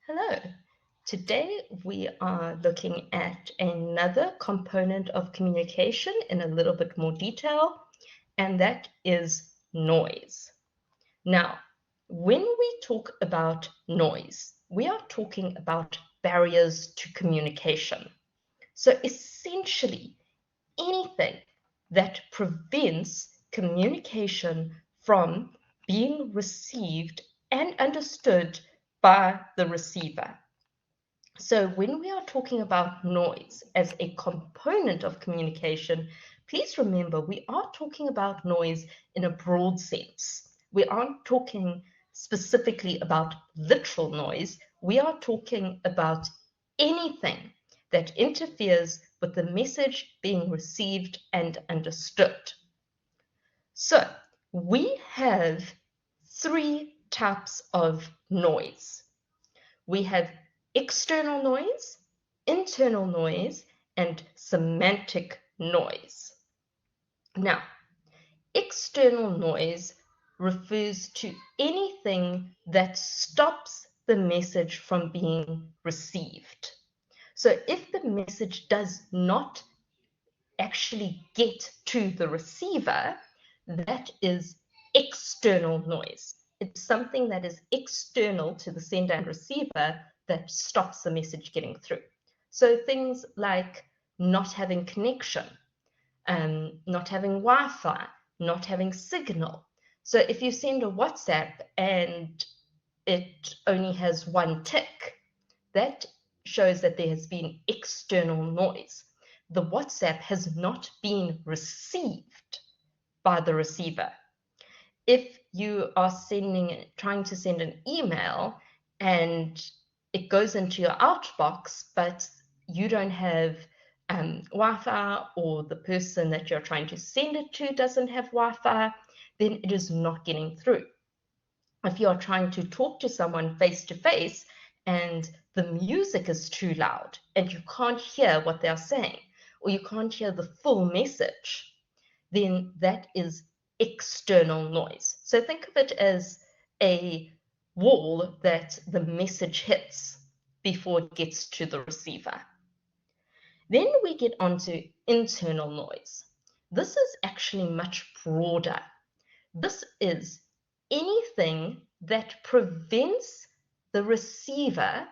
Hello. Today we are looking at another component of communication in a little bit more detail, and that is noise. Now, when we talk about noise, we are talking about barriers to communication. So essentially, anything that prevents communication from being received and understood by the receiver. So when we are talking about noise as a component of communication, please remember we are talking about noise in a broad sense. We aren't talking specifically about literal noise. We are talking about anything that interferes with the message being received and understood. So we have three types of noise. We have external noise, internal noise, and semantic noise. Now, external noise refers to anything that stops the message from being received. So if the message does not actually get to the receiver, that is external noise. It's something that is external to the sender and receiver that stops the message getting through. So things like not having connection, not having Wi-Fi, not having signal. So if you send a WhatsApp and it only has one tick, that shows that there has been external noise. The WhatsApp has not been received by the receiver. If you are trying to send an email and it goes into your outbox, but you don't have Wi-Fi, or the person that you're trying to send it to doesn't have Wi-Fi, then it is not getting through. If you're trying to talk to someone face to face and the music is too loud and you can't hear what they're saying, or you can't hear the full message, then that is external noise. So think of it as a wall that the message hits before it gets to the receiver. Then we get onto internal noise. This is actually much broader. This is anything that prevents the receiver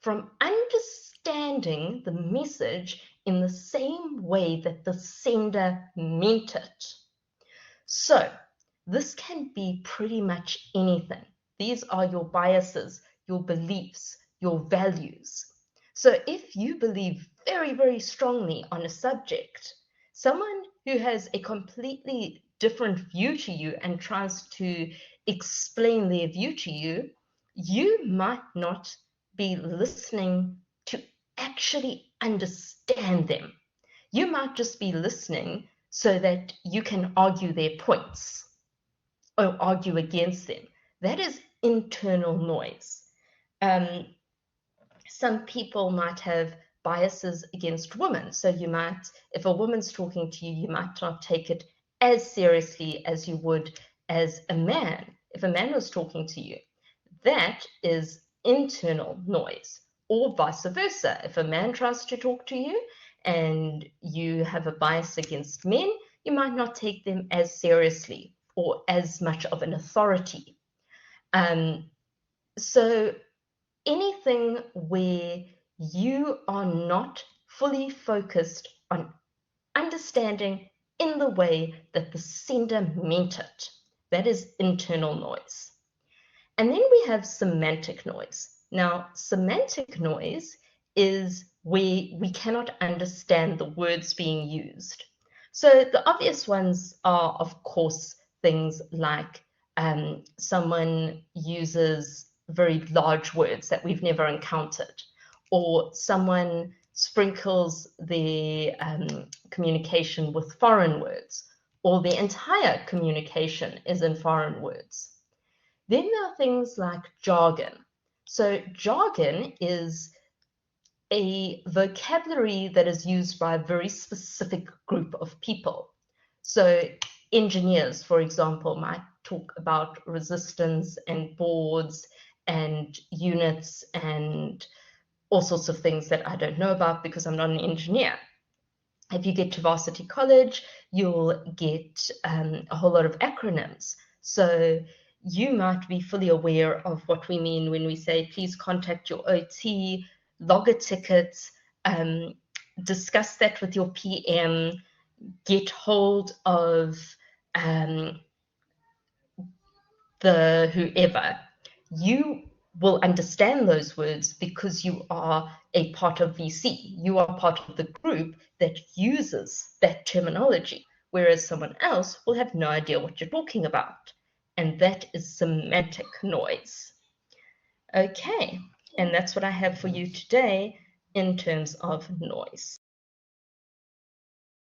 from understanding the message in the same way that the sender meant it. So this can be pretty much anything. These are your biases, your beliefs, your values. So if you believe very, very strongly on a subject, someone who has a completely different view to you and tries to explain their view to you, you might not be listening to actually understand them. You might just be listening so that you can argue their points or argue against them. That is internal noise. Some people might have biases against women. So you might, if a woman's talking to you, you might not take it as seriously as you would as a man if a man was talking to you. That is internal noise. Or vice versa. If a man tries to talk to you and you have a bias against men, you might not take them as seriously or as much of an authority. So anything where you are not fully focused on understanding in the way that the sender meant it, that is internal noise. And then we have semantic noise. Now, semantic noise is where we cannot understand the words being used. So the obvious ones are, of course, things like someone uses very large words that we've never encountered, or someone sprinkles their communication with foreign words, or the entire communication is in foreign words. Then there are things like jargon. So jargon is a vocabulary that is used by a very specific group of people. So engineers, for example, might talk about resistance and boards and units and all sorts of things that I don't know about because I'm not an engineer. If you get to varsity college, you'll get a whole lot of acronyms. So you might be fully aware of what we mean when we say, please contact your OT, log a ticket, discuss that with your PM, get hold of the whoever. You will understand those words because you are a part of VC. You are part of the group that uses that terminology, whereas someone else will have no idea what you're talking about. And that is semantic noise. Okay, and that's what I have for you today in terms of noise.